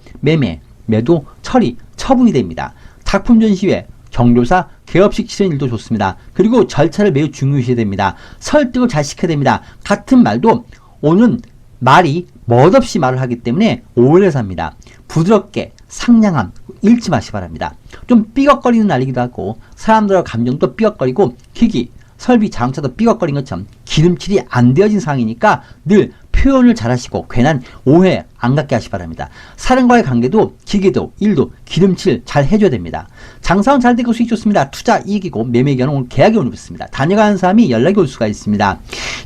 매도, 처리, 처분이 됩니다. 작품 전시회, 경조사, 개업식 치르는 일도 좋습니다. 그리고 절차를 매우 중요시해야 됩니다. 설득을 잘 시켜야 됩니다. 같은 말도 오늘은 말이 멋없이 말을 하기 때문에 오해를 삽니다. 부드럽게 상냥함 잃지 마시기 바랍니다. 좀 삐걱거리는 날이기도 하고 사람들의 감정도 삐걱거리고 기기, 설비, 자동차도 삐걱거린 것처럼 기름칠이 안 되어진 상황이니까 늘 표현을 잘하시고 괜한 오해 안 갖게 하시기 바랍니다. 사람과의 관계도 기계도 일도 기름칠 잘 해줘야 됩니다. 장사는 잘 되고 수익 좋습니다. 투자 이익이고 매매 기간은 오늘 계약이 오늘 있습니다. 다녀가는 사람이 연락이 올 수가 있습니다.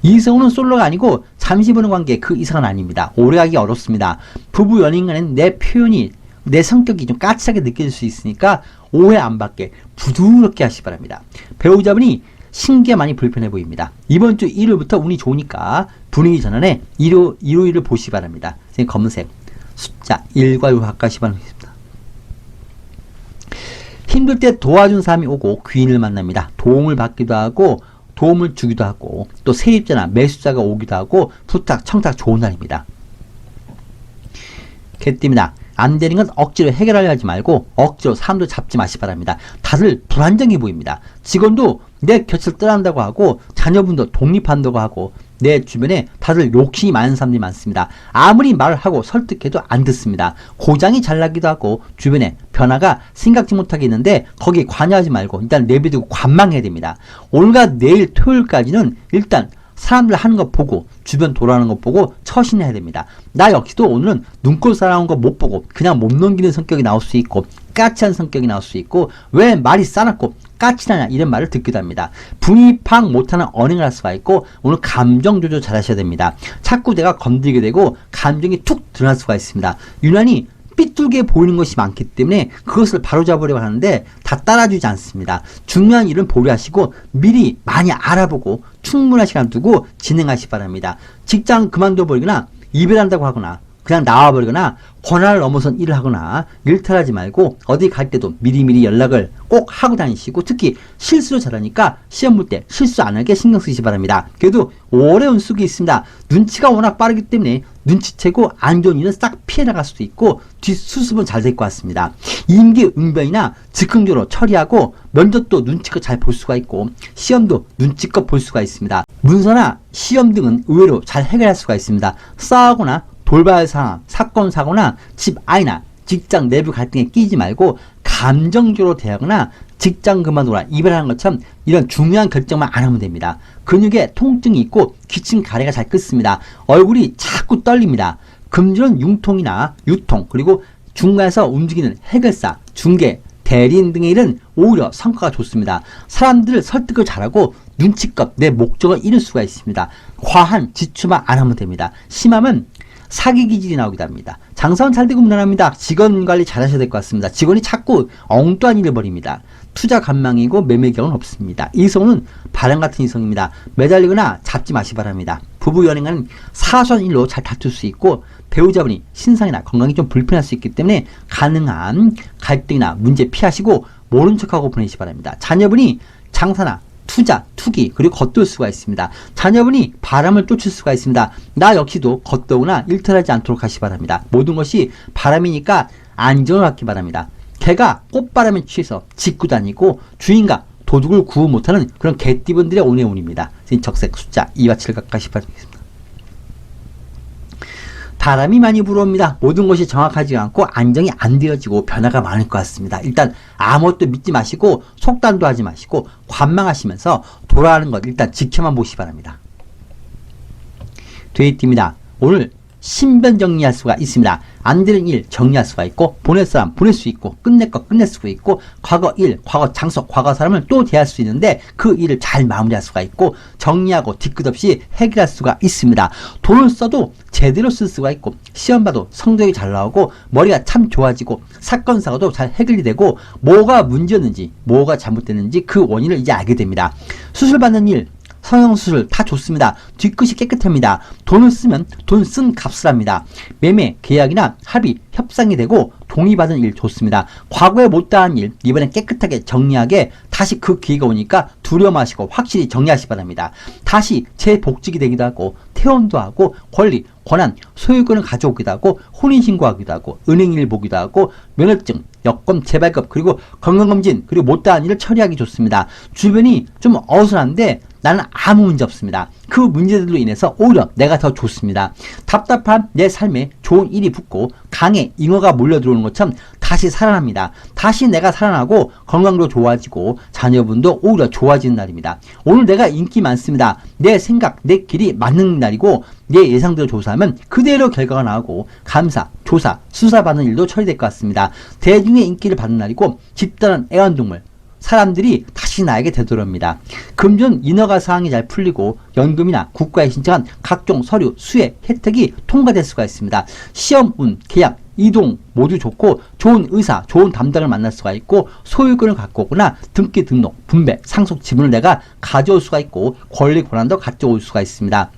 이성우는 솔로가 아니고 잠시 보는 관계 그 이상은 아닙니다. 오래가기 어렵습니다. 부부 연인 간에는 내 표현이 내 성격이 좀 까칠하게 느껴질 수 있으니까 오해 안 받게 부드럽게 하시기 바랍니다. 배우자분이 신기가 많이 불편해 보입니다. 이번 주 일요일부터 운이 좋으니까 분위기 전환에 일요일을 보시기 바랍니다. 검은색 숫자 1과 6 바꿔시기 바랍니다. 힘들 때 도와준 사람이 오고 귀인을 만납니다. 도움을 받기도 하고 도움을 주기도 하고 또 세입자나 매수자가 오기도 하고 부탁, 청탁 좋은 날입니다. 개띠입니다. 안 되는 건 억지로 해결하려 하지 말고 억지로 사람도 잡지 마시기 바랍니다. 다들 불안정해 보입니다. 직원도 내 곁을 떠난다고 하고 자녀분도 독립한다고 하고 내 주변에 다들 욕심이 많은 사람들이 많습니다. 아무리 말을 하고 설득해도 안 듣습니다. 고장이 잘 나기도 하고 주변에 변화가 생각지 못하게 있는데 거기에 관여하지 말고 일단 내비두고 관망해야 됩니다. 오늘과 내일 토요일까지는 일단 사람들 하는 거 보고 주변 돌아가는 거 보고 처신해야 됩니다. 나 역시도 오늘은 눈꼴 싸나운 거 못 보고 그냥 못 넘기는 성격이 나올 수 있고 까칠한 성격이 나올 수 있고 왜 말이 싸납고 까칠하냐 이런 말을 듣기도 합니다. 분위 파악 못하는 언행을 할 수가 있고 오늘 감정 조절 잘 하셔야 됩니다. 자꾸 내가 건드리게 되고 감정이 툭 드러날 수가 있습니다. 유난히 삐뚤게 보이는 것이 많기 때문에 그것을 바로잡으려고 하는데 다 따라주지 않습니다. 중요한 일은 보류하시고 미리 많이 알아보고 충분한 시간 두고 진행하시기 바랍니다. 직장 그만둬버리거나 이별한다고 하거나 그냥 나와버리거나 권한을 넘어선 일을 하거나 일탈하지 말고 어디 갈 때도 미리미리 연락을 꼭 하고 다니시고 특히 실수를 잘하니까 시험 볼 때 실수 안 하게 신경 쓰시기 바랍니다. 그래도 오래 운수기 있습니다. 눈치가 워낙 빠르기 때문에 눈치채고 안 좋은 일은 싹 피해 나갈 수도 있고 뒷수습은 잘 될 것 같습니다. 임기응변이나 즉흥적으로 처리하고 면접도 눈치껏 잘 볼 수가 있고 시험도 눈치껏 볼 수가 있습니다. 문서나 시험 등은 의외로 잘 해결할 수가 있습니다. 싸우거나 돌발 상황, 사건, 사고나 집 안이나 직장 내부 갈등에 끼지 말고 감정적으로 대하거나 직장 그만두거나 이별하는 것처럼 이런 중요한 결정만 안 하면 됩니다. 근육에 통증이 있고 기침 가래가 잘 끓습니다. 얼굴이 자꾸 떨립니다. 금주는 융통이나 유통 그리고 중간에서 움직이는 해결사, 중개, 대리인 등의 일은 오히려 성과가 좋습니다. 사람들을 설득을 잘하고 눈치껏 내 목적을 이룰 수가 있습니다. 과한 지출만 안 하면 됩니다. 심하면 사기 기질이 나오기도 합니다. 장사는 잘 되고 무난합니다. 직원 관리 잘 하셔야 될 것 같습니다. 직원이 자꾸 엉뚱한 일을 벌입니다. 투자 간망이고 매매 경은 없습니다. 이성은 바람 같은 이성입니다. 매달리거나 잡지 마시기 바랍니다. 부부 연행은 사소한 일로 잘 다툴 수 있고 배우자분이 신상이나 건강이 좀 불편할 수 있기 때문에 가능한 갈등이나 문제 피하시고 모른 척하고 보내시기 바랍니다. 자녀분이 장사나 투자, 투기, 그리고 겉돌 수가 있습니다. 자녀분이 바람을 쫓을 수가 있습니다. 나 역시도 겉도거나 일탈하지 않도록 하시기 바랍니다. 모든 것이 바람이니까 안전을 갖기 바랍니다. 개가 꽃바람에 취해서 짖고 다니고 주인과 도둑을 구분 못하는 그런 개띠분들의 오늘의 운입니다. 적색 숫자 2와 7 가까이 바라겠습니다. 바람이 많이 불어옵니다. 모든 것이 정확하지 않고 안정이 안 되어지고 변화가 많을 것 같습니다. 일단 아무것도 믿지 마시고 속단도 하지 마시고 관망하시면서 돌아가는 것 일단 지켜만 보시기 바랍니다. 되어있습니다. 오늘 신변 정리할 수가 있습니다. 안 되는 일 정리할 수가 있고 보낼 사람 보낼 수 있고 끝낼 것 끝낼 수가 있고 과거 일, 과거 장소, 과거 사람을 또 대할 수 있는데 그 일을 잘 마무리할 수가 있고 정리하고 뒤끝 없이 해결할 수가 있습니다. 돈을 써도 제대로 쓸 수가 있고 시험 봐도 성적이 잘 나오고 머리가 참 좋아지고 사건 사고도 잘 해결이 되고 뭐가 문제였는지 뭐가 잘못됐는지 그 원인을 이제 알게 됩니다. 수술받는 일 성형수술 다 좋습니다. 뒤끝이 깨끗합니다. 돈을 쓰면 돈 쓴 값을 합니다. 매매, 계약이나 합의, 협상이 되고 동의받은 일 좋습니다. 과거에 못다한 일 이번엔 깨끗하게 정리하게 다시 그 기회가 오니까 두려워 마시고 확실히 정리하시기 바랍니다. 다시 재복직이 되기도 하고 퇴원도 하고 권리, 권한, 소유권을 가져오기도 하고 혼인신고하기도 하고 은행일 보기도 하고 면허증, 여권 재발급 그리고 건강검진 그리고 못다한 일을 처리하기 좋습니다. 주변이 좀 어수선한데 나는 아무 문제 없습니다. 그 문제들로 인해서 오히려 내가 더 좋습니다. 답답한 내 삶에 좋은 일이 붙고 강에 잉어가 몰려 들어오는 것처럼 다시 살아납니다. 다시 내가 살아나고 건강도 좋아지고 자녀분도 오히려 좋아지는 날입니다. 오늘 내가 인기 많습니다. 내 생각, 내 길이 맞는 날이고 내 예상대로 조사하면 그대로 결과가 나오고 감사, 조사, 수사받는 일도 처리될 것 같습니다. 대중의 인기를 받는 날이고 집단은 애완동물 사람들이 다시 나에게 되돌아옵니다. 금전 인허가 사항이 잘 풀리고 연금이나 국가에 신청한 각종 서류, 수혜, 혜택이 통과될 수가 있습니다. 시험, 운, 계약, 이동 모두 좋고 좋은 의사, 좋은 담당을 만날 수가 있고 소유권을 갖고 오거나 등기 등록, 분배, 상속 지분을 내가 가져올 수가 있고 권리 권한도 가져올 수가 있습니다.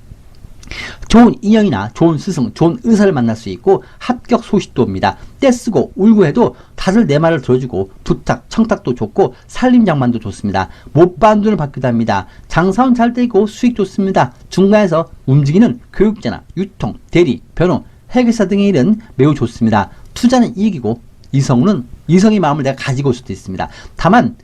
좋은 인연이나 좋은 스승, 좋은 의사를 만날 수 있고 합격 소식도 옵니다. 떼쓰고 울고 해도 다들 내 말을 들어주고 부탁, 청탁도 좋고 살림장만도 좋습니다. 못 받은 돈을 받기도 합니다. 장사원 잘 되고 수익 좋습니다. 중간에서 움직이는 교육자나 유통, 대리, 변호, 회계사 등의 일은 매우 좋습니다. 투자는 이익이고 이성의 마음을 내가 가지고 올 수도 있습니다. 다만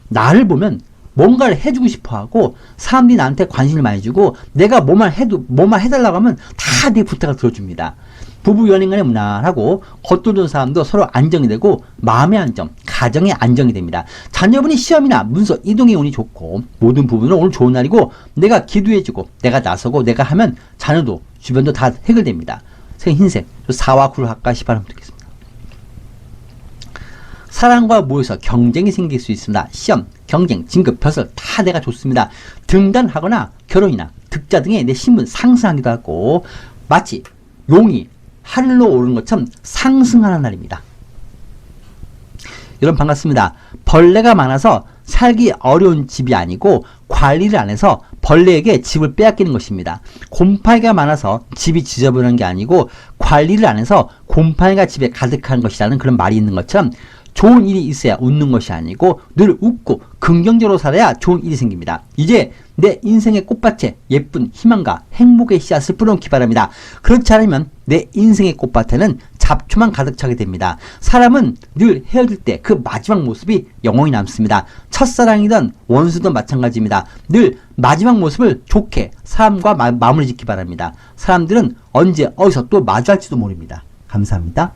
나를 보면 뭔가를 해주고 싶어하고 사람들이 나한테 관심을 많이 주고 내가 뭐만 해달라고 하면 다 내 부탁을 들어줍니다. 부부 연인간에 무난하고 겉돌던 사람도 서로 안정이 되고 마음의 안정, 가정의 안정이 됩니다. 자녀분이 시험이나 문서 이동의 운이 좋고 모든 부분은 오늘 좋은 날이고 내가 기도해주고 내가 나서고 내가 하면 자녀도 주변도 다 해결됩니다. 흰색 4와 9를 가까이 바라면 되겠습니다. 사람과 모여서 경쟁이 생길 수 있습니다. 시험, 경쟁, 진급, 벼슬 다 내가 좋습니다. 등단하거나 결혼이나 득자 등의 내 신분 상승하기도 하고 마치 용이 하늘로 오르는 것처럼 상승하는 날입니다. 여러분 반갑습니다. 벌레가 많아서 살기 어려운 집이 아니고 관리를 안 해서 벌레에게 집을 빼앗기는 것입니다. 곰팡이가 많아서 집이 지저분한 게 아니고 관리를 안 해서 곰팡이가 집에 가득한 것이라는 그런 말이 있는 것처럼 좋은 일이 있어야 웃는 것이 아니고 늘 웃고 긍정적으로 살아야 좋은 일이 생깁니다. 이제 내 인생의 꽃밭에 예쁜 희망과 행복의 씨앗을 뿌려놓기 바랍니다. 그렇지 않으면 내 인생의 꽃밭에는 잡초만 가득 차게 됩니다. 사람은 늘 헤어질 때 그 마지막 모습이 영원히 남습니다. 첫사랑이든 원수든 마찬가지입니다. 늘 마지막 모습을 좋게 사람과 마무리 짓기 바랍니다. 사람들은 언제 어디서 또 마주할지도 모릅니다. 감사합니다.